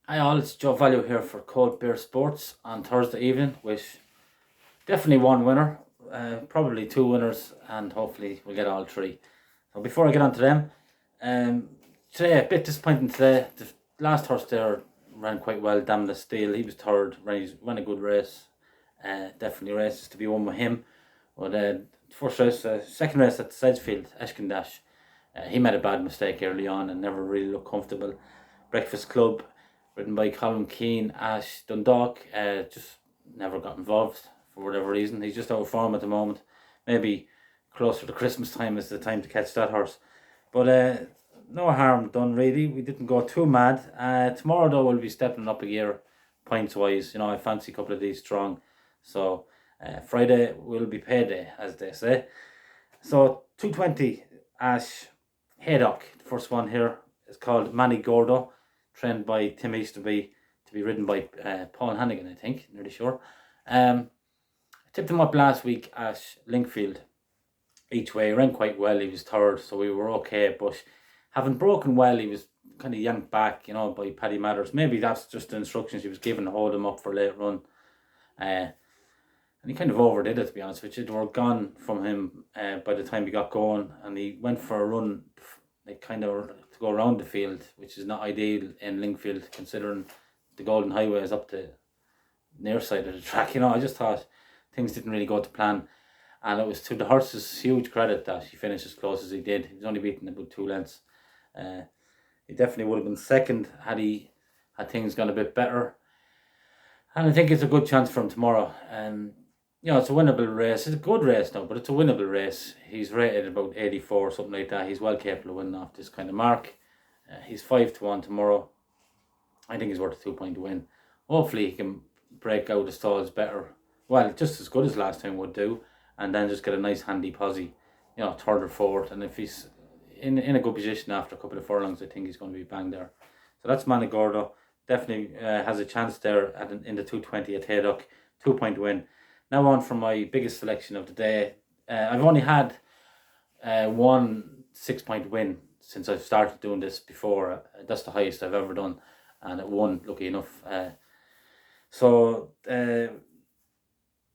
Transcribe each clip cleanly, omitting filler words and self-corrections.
Hi all, it's Joe Value here for Cold Beer Sports on Thursday evening with definitely one winner, probably two winners, and hopefully we'll get all three. So before I get on to them, um, today a bit disappointing today. The last horse there ran quite well, Damn the Steel. He was third, ran a good race. Definitely races to be won with him. But first race, second race at Sedgefield, Eshkendash, he made a bad mistake early on and never really looked comfortable. Breakfast Club, ridden by Colin Keane, Ash Dundalk, just never got involved for whatever reason. He's just out of form at the moment. Maybe closer to Christmas time is the time to catch that horse. But no harm done really. We didn't go too mad. Tomorrow though we'll be stepping up a gear points wise. I fancy a couple of these strong. So Friday will be payday, as they say. So 220 Ash Haydock, the first one here is called Manigordo, trained by Tim Easterby, to be ridden by Paul Hannigan, I think, nearly sure. I tipped him up last week at Linkfield. Each way, he ran quite well. He was third, so we were okay. But having broken well, he was kind of yanked back, by Paddy Matters. Maybe that's just the instructions he was given to hold him up for a late run. And he kind of overdid it, to be honest with you. They were gone from him by the time he got going, and he went for a run, like kind of to go around the field, which is not ideal in Linkfield, considering the Golden Highway is up the near side of the track. I just thought things didn't really go to plan, and it was to the horse's huge credit that he finished as close as he did. He was only beaten about 2 lengths. He definitely would have been second had things gone a bit better, and I think it's a good chance for him tomorrow. It's a winnable race. It's a good race now, but it's a winnable race. He's rated about 84, something like that. He's well capable of winning off this kind of mark. He's 5-1 tomorrow. I think he's worth a 2-point win. Hopefully he can break out the stalls better. Well, just as good as last time would do, and then just get a nice handy posse, third or fourth. And if he's in a good position after a couple of furlongs, I think he's going to be bang there. So that's Manigordo. Definitely has a chance there in the 220 at Haydock. 2-point win. Now on for my biggest selection of the day. I've only had one 6-point win since I've started doing this before. That's the highest I've ever done, and it won, lucky enough. So the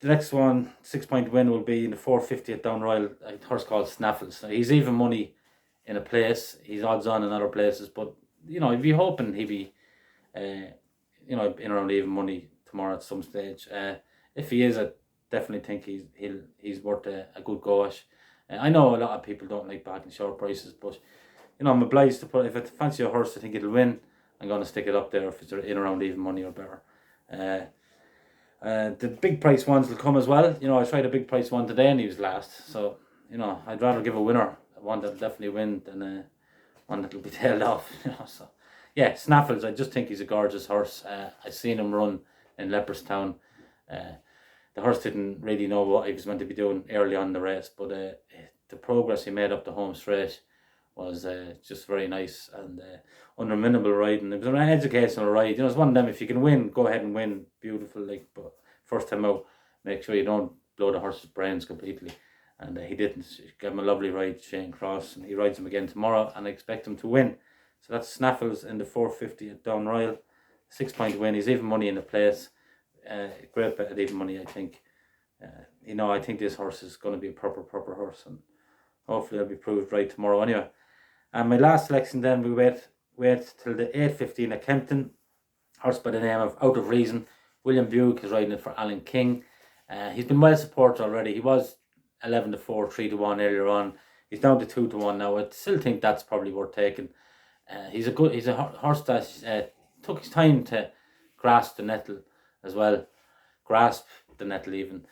next one, 6-point win, will be in the 450 at Down Royal, a horse called Snaffles. He's even money in a place. He's odds on in other places, but I'd be hoping he'd be in around even money tomorrow at some stage. If he is, I definitely think he's worth a good go at. I know a lot of people don't like backing short prices, but I'm obliged to put. If I fancy a horse, I think it'll win. I'm going to stick it up there if it's in around even money or better. The big price ones will come as well. I tried a big price one today and he was last. So I'd rather give a winner, one that'll definitely win, than one that'll be tailed off. So yeah, Snaffles. I just think he's a gorgeous horse. I've seen him run in Leopardstown. The horse didn't really know what he was meant to be doing early on in the race, but the progress he made up the home straight was just very nice and unreminable riding. It was an educational ride. It's one of them. If you can win, go ahead and win. Beautiful, but first time out, make sure you don't blow the horse's brains completely. And he didn't. He gave him a lovely ride, Shane Cross, and he rides him again tomorrow, and I expect him to win. So that's Snaffles in the 450 at Down Royal. 6-point win. He's even money in the place. Great bet at even money, I think. I think this horse is going to be a proper horse, and hopefully I'll be proved right tomorrow anyway. And my last selection then, we wait till the 8:15 at Kempton. Horse by the name of Out of Reason. William Buick is riding it for Alan King. He's been well supported already. He was 11-4, 3-1 earlier on. He's down to 2-1 now. I still think that's probably worth taking. He's a horse that took his time to grasp the nettle as well. Grasp the nettle even.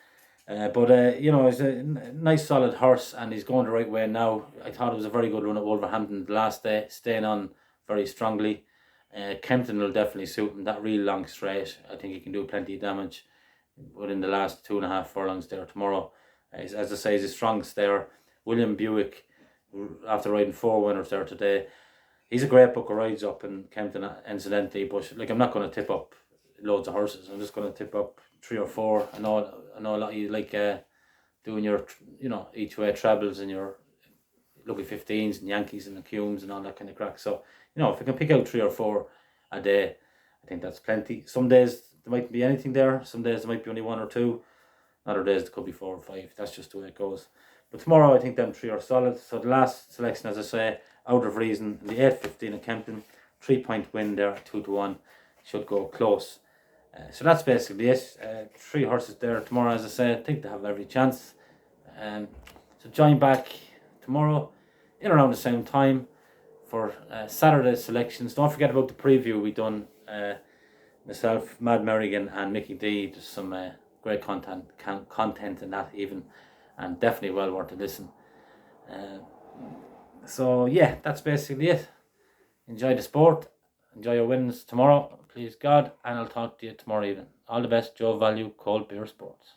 But he's a nice solid horse and he's going the right way now. I thought it was a very good run at Wolverhampton the last day, staying on very strongly. Kempton will definitely suit him. That real long straight, I think he can do plenty of damage within the last 2.5 furlongs there tomorrow. As I say, he's the strongest there. William Buick, after riding 4 winners there today, he's a great book of rides up in Kempton, incidentally. But I'm not going to tip up loads of horses. I'm just going to tip up 3 or 4. I know a lot of you like doing your each way trebles and your lucky 15s and Yankees and the Cumes and all that kind of crack. So if I can pick out 3 or 4 a day, I think that's plenty. Some days there might be anything there. Some days there might be only 1 or 2. Other days there could be 4 or 5. That's just the way it goes. But tomorrow I think them 3 are solid. So the last selection, as I say, out of reason, the 8:15 at Kempton, 3-point win there, 2-1, should go close. So that's basically it. 3 horses there tomorrow, as I say. I think they have every chance. So join back tomorrow in around the same time for Saturday's selections. Don't forget about the preview we done. Myself, Mad Merrigan and Mickey D. There's some great content in that even, and definitely well worth a listen. So yeah, that's basically it. Enjoy the sport. Enjoy your wins tomorrow, please God, and I'll talk to you tomorrow evening. All the best, Joe Value, Cold Beer Sports.